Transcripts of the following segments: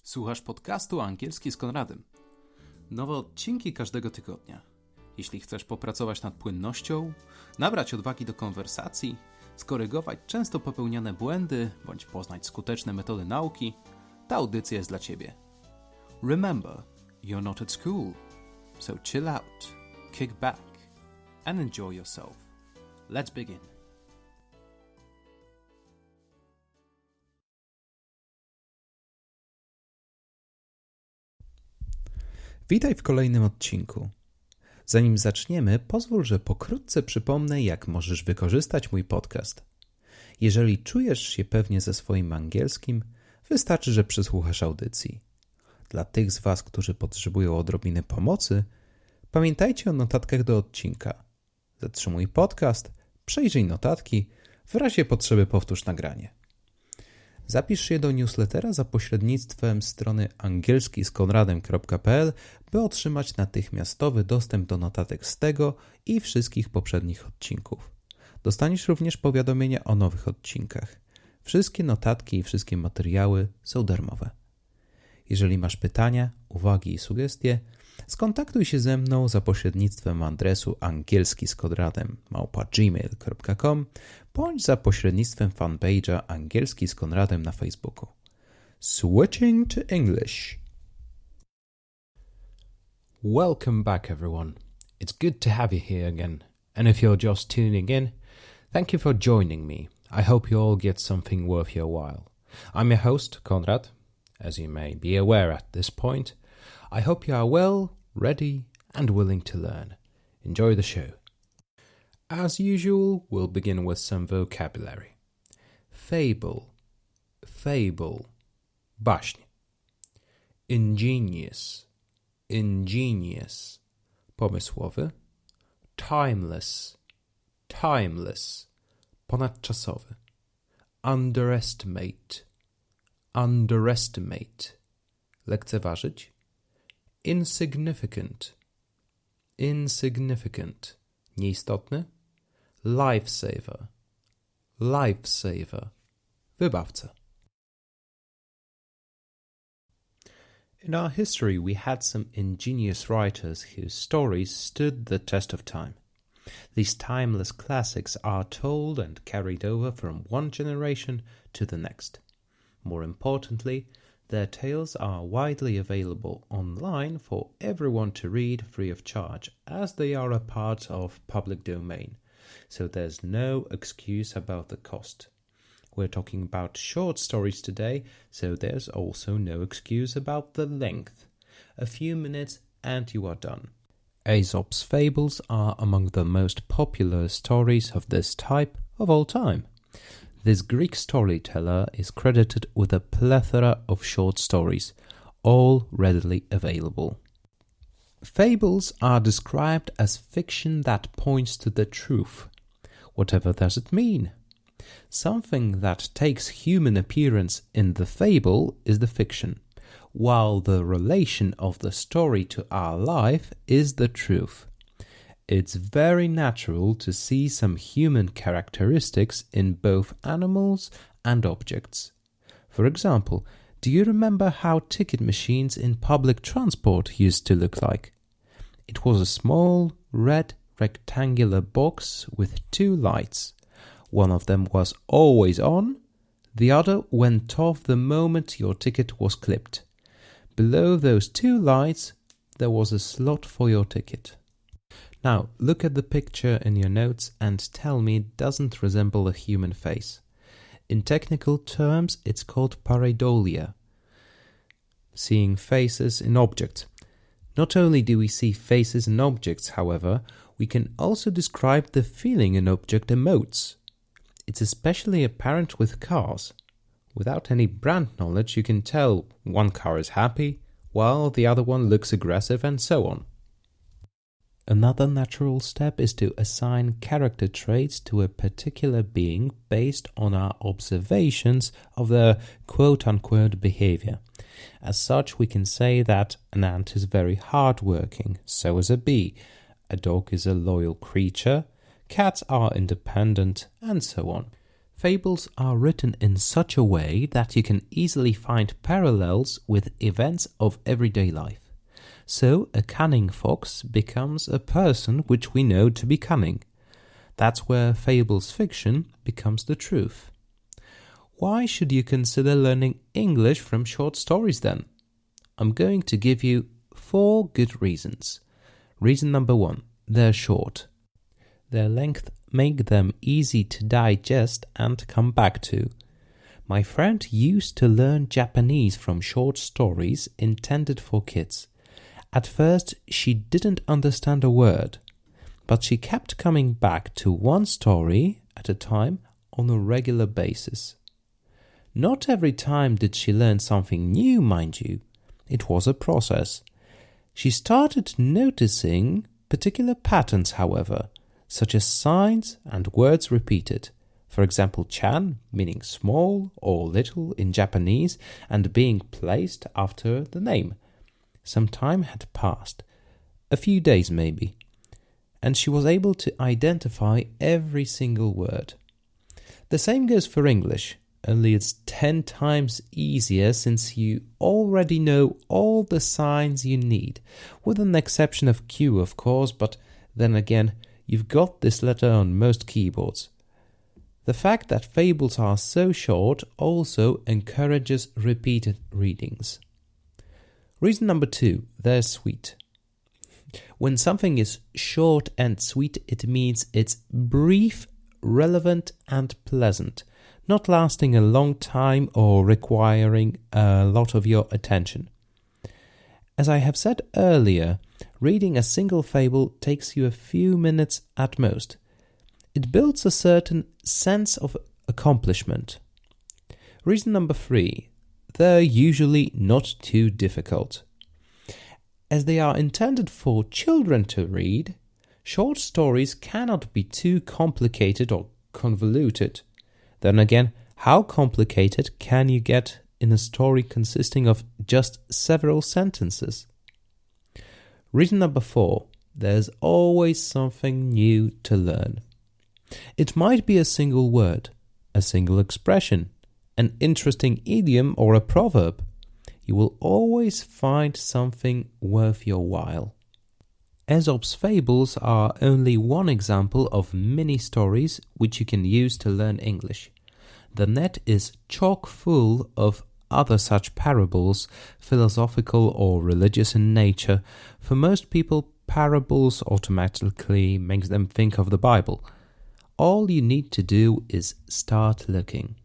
Słuchasz podcastu Angielski z Konradem. Nowe odcinki każdego tygodnia. Jeśli chcesz popracować nad płynnością, nabrać odwagi do konwersacji, skorygować często popełniane błędy bądź poznać skuteczne metody nauki, ta audycja jest dla Ciebie. Remember, you're not at school, so chill out, kick back and enjoy yourself. Let's begin. Witaj w kolejnym odcinku. Zanim zaczniemy, pozwól, że pokrótce przypomnę, jak możesz wykorzystać mój podcast. Jeżeli czujesz się pewnie ze swoim angielskim, wystarczy, że przysłuchasz audycji. Dla tych z Was, którzy potrzebują odrobiny pomocy, pamiętajcie o notatkach do odcinka. Zatrzymuj podcast, przejrzyj notatki, w razie potrzeby powtórz nagranie. Zapisz się do newslettera za pośrednictwem strony angielskiskonradem.pl, by otrzymać natychmiastowy dostęp do notatek z tego i wszystkich poprzednich odcinków. Dostaniesz również powiadomienia o nowych odcinkach. Wszystkie notatki i wszystkie materiały są darmowe. Jeżeli masz pytania, uwagi i sugestie, skontaktuj się ze mną za pośrednictwem adresu angielskiskonradem@gmail.com bądź za pośrednictwem fanpage'a Angielski z Konradem na Facebooku. Switching to English. Welcome back, everyone. It's good to have you here again. And if you're just tuning in, thank you for joining me. I hope you all get something worth your while. I'm your host, Konrad, as you may be aware at this point. I hope you are well, ready, and willing to learn. Enjoy the show. As usual, we'll begin with some vocabulary. Fable, fable, baśń. Ingenious, ingenious, pomysłowy. Timeless, timeless, ponadczasowy. Underestimate, underestimate, lekceważyć. Insignificant, insignificant, nieistotny. Lifesaver, lifesaver, wybawca. In our history, we had some ingenious writers whose stories stood the test of time. These timeless classics are told and carried over from one generation to the next. More importantly, their tales are widely available online for everyone to read free of charge, as they are a part of public domain, so there's no excuse about the cost. We're talking about short stories today, so there's also no excuse about the length. A few minutes and you are done. Aesop's fables are among the most popular stories of this type of all time. This Greek storyteller is credited with a plethora of short stories, all readily available. Fables are described as fiction that points to the truth. Whatever does it mean? Something that takes human appearance in the fable is the fiction, while the relation of the story to our life is the truth. It's very natural to see some human characteristics in both animals and objects. For example, do you remember how ticket machines in public transport used to look like? It was a small, red, rectangular box with two lights. One of them was always on, the other went off the moment your ticket was clipped. Below those two lights, there was a slot for your ticket. Now, look at the picture in your notes and tell me it doesn't resemble a human face. In technical terms, it's called pareidolia, seeing faces in objects. Not only do we see faces in objects, however, we can also describe the feeling an object emotes. It's especially apparent with cars. Without any brand knowledge, you can tell one car is happy, while the other one looks aggressive, and so on. Another natural step is to assign character traits to a particular being based on our observations of their quote-unquote behavior. As such, we can say that an ant is very hard-working, so is a bee. A dog is a loyal creature, cats are independent, and so on. Fables are written in such a way that you can easily find parallels with events of everyday life. So a cunning fox becomes a person which we know to be cunning. That's where fables fiction becomes the truth. Why should you consider learning English from short stories then? I'm going to give you 4 good reasons. Reason number 1, they're short. Their length make them easy to digest and come back to. My friend used to learn Japanese from short stories intended for kids. At first, she didn't understand a word, but she kept coming back to one story at a time on a regular basis. Not every time did she learn something new, mind you. It was a process. She started noticing particular patterns, however, such as signs and words repeated. For example, chan, meaning small or little in Japanese, and being placed after the name. Some time had passed, a few days maybe, and she was able to identify every single word. The same goes for English, only it's 10 times easier since you already know all the signs you need, with an exception of Q, of course, but then again, you've got this letter on most keyboards. The fact that fables are so short also encourages repeated readings. Reason number 2, they're sweet. When something is short and sweet, it means it's brief, relevant and pleasant, not lasting a long time or requiring a lot of your attention. As I have said earlier, reading a single fable takes you a few minutes at most. It builds a certain sense of accomplishment. Reason number 3, they're usually not too difficult. As they are intended for children to read, short stories cannot be too complicated or convoluted. Then again, how complicated can you get in a story consisting of just several sentences? Reason number 4, there's always something new to learn. It might be a single word, a single expression, an interesting idiom or a proverb. You will always find something worth your while. Aesop's fables are only one example of many stories which you can use to learn English. The net is chock full of other such parables, philosophical or religious in nature. For most people, parables automatically makes them think of the Bible. All you need to do is start looking.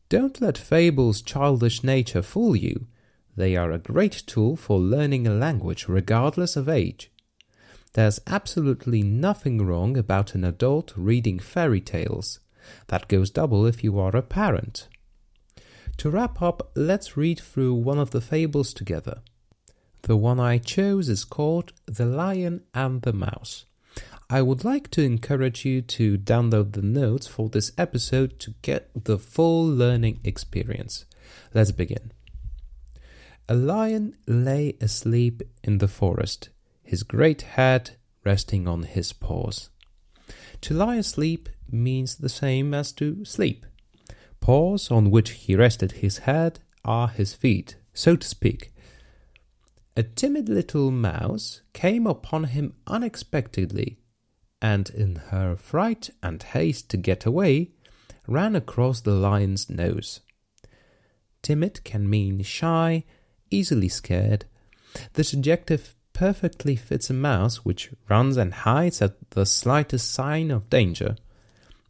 Don't let fables' childish nature fool you. They are a great tool for learning a language regardless of age. There's absolutely nothing wrong about an adult reading fairy tales. That goes double if you are a parent. To wrap up, let's read through one of the fables together. The one I chose is called The Lion and the Mouse. I would like to encourage you to download the notes for this episode to get the full learning experience. Let's begin. A lion lay asleep in the forest, his great head resting on his paws. To lie asleep means the same as to sleep. Paws on which he rested his head are his feet, so to speak. A timid little mouse came upon him unexpectedly, and in her fright and haste to get away, ran across the lion's nose. Timid can mean shy, easily scared. This adjective perfectly fits a mouse which runs and hides at the slightest sign of danger.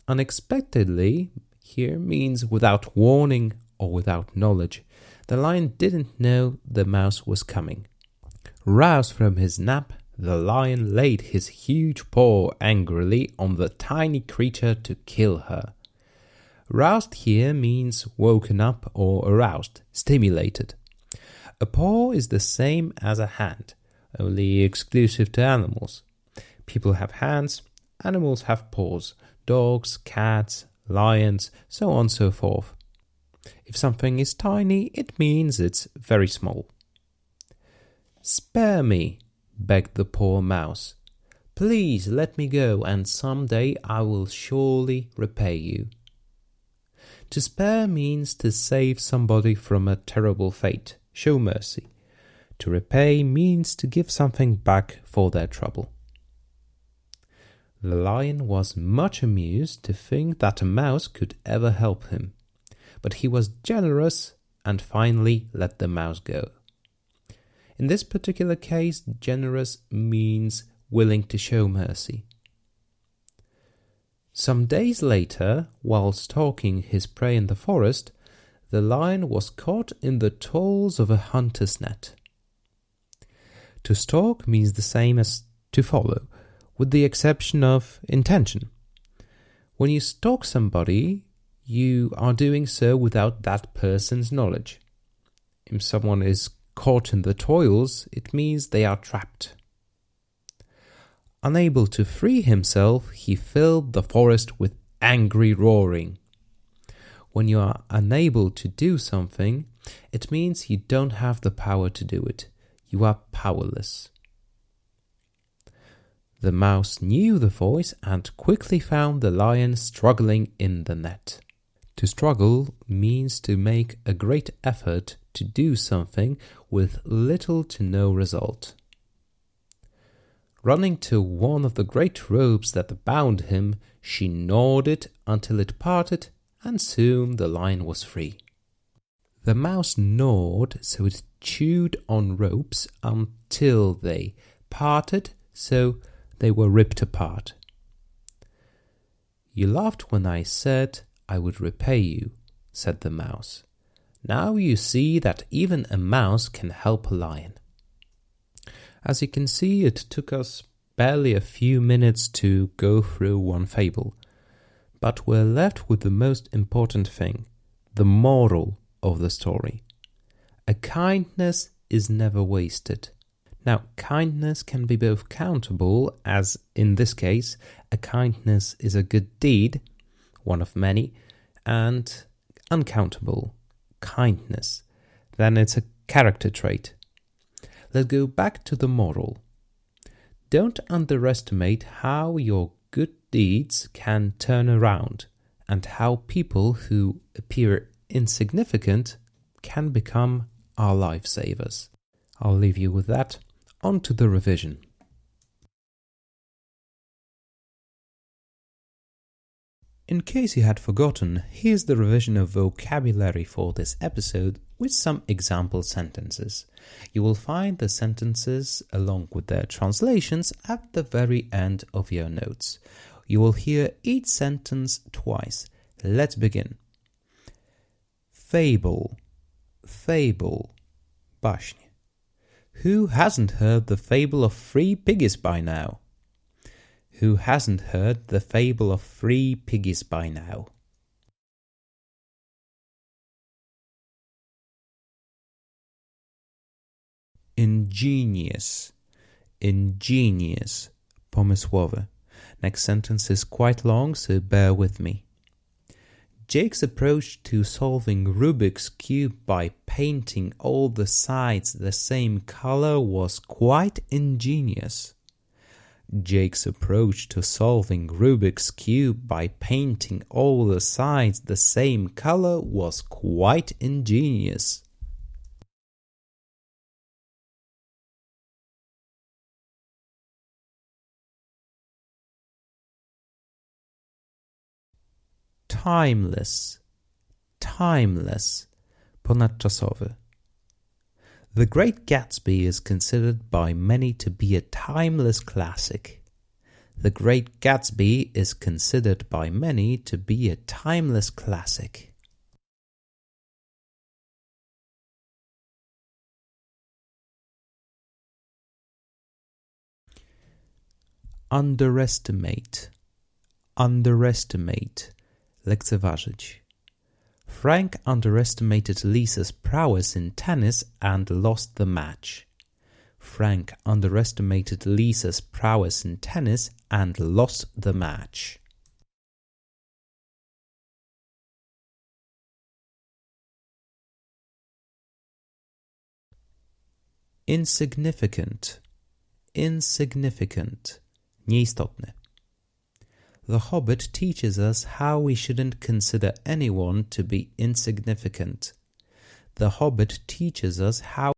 Unexpectedly here means without warning or without knowledge. The lion didn't know the mouse was coming. Roused from his nap, the lion laid his huge paw angrily on the tiny creature to kill her. Roused here means woken up or aroused, stimulated. A paw is the same as a hand, only exclusive to animals. People have hands, animals have paws, dogs, cats, lions, so on and so forth. If something is tiny, it means it's very small. "Spare me," begged the poor mouse. "Please let me go, and some day I will surely repay you." To spare means to save somebody from a terrible fate, show mercy. To repay means to give something back for their trouble. The lion was much amused to think that a mouse could ever help him, but he was generous and finally let the mouse go. In this particular case, generous means willing to show mercy. Some days later, while stalking his prey in the forest, the lion was caught in the toils of a hunter's net. To stalk means the same as to follow, with the exception of intention. When you stalk somebody, you are doing so without that person's knowledge. If someone is caught in the toils, it means they are trapped. Unable to free himself, he filled the forest with angry roaring. When you are unable to do something, it means you don't have the power to do it. You are powerless. The mouse knew the voice and quickly found the lion struggling in the net. To struggle means to make a great effort to do something with little to no result. Running to one of the great ropes that bound him, she gnawed it until it parted, and soon the lion was free. The mouse gnawed, so it chewed on ropes until they parted, so they were ripped apart. You laughed when I said I would repay you, said the mouse. Now you see that even a mouse can help a lion. As you can see, it took us barely a few minutes to go through one fable, but we're left with the most important thing, the moral of the story. A kindness is never wasted. Now, kindness can be both countable, as in this case, a kindness is a good deed, one of many, and uncountable, kindness, then it's a character trait. Let's go back to the moral. Don't underestimate how your good deeds can turn around and how people who appear insignificant can become our lifesavers. I'll leave you with that. On to the revision. In case you had forgotten, here's the revision of vocabulary for this episode with some example sentences. You will find the sentences along with their translations at the very end of your notes. You will hear each sentence twice. Let's begin. Fable, fable, baśń. Who hasn't heard the fable of three piggies by now? Who hasn't heard the fable of three piggies by now? Ingenious, ingenious, pomysłowy. Next sentence is quite long, so bear with me. Jake's approach to solving Rubik's Cube by painting all the sides the same color was quite ingenious. Jake's approach to solving Rubik's Cube by painting all the sides the same color was quite ingenious. Timeless, timeless, ponadczasowy. The Great Gatsby is considered by many to be a timeless classic. The Great Gatsby is considered by many to be a timeless classic. Underestimate, underestimate, lekceważyć. Frank underestimated Lisa's prowess in tennis and lost the match. Frank underestimated Lisa's prowess in tennis and lost the match. Insignificant, insignificant, nieistotny. The Hobbit teaches us how we shouldn't consider anyone to be insignificant. The Hobbit teaches us how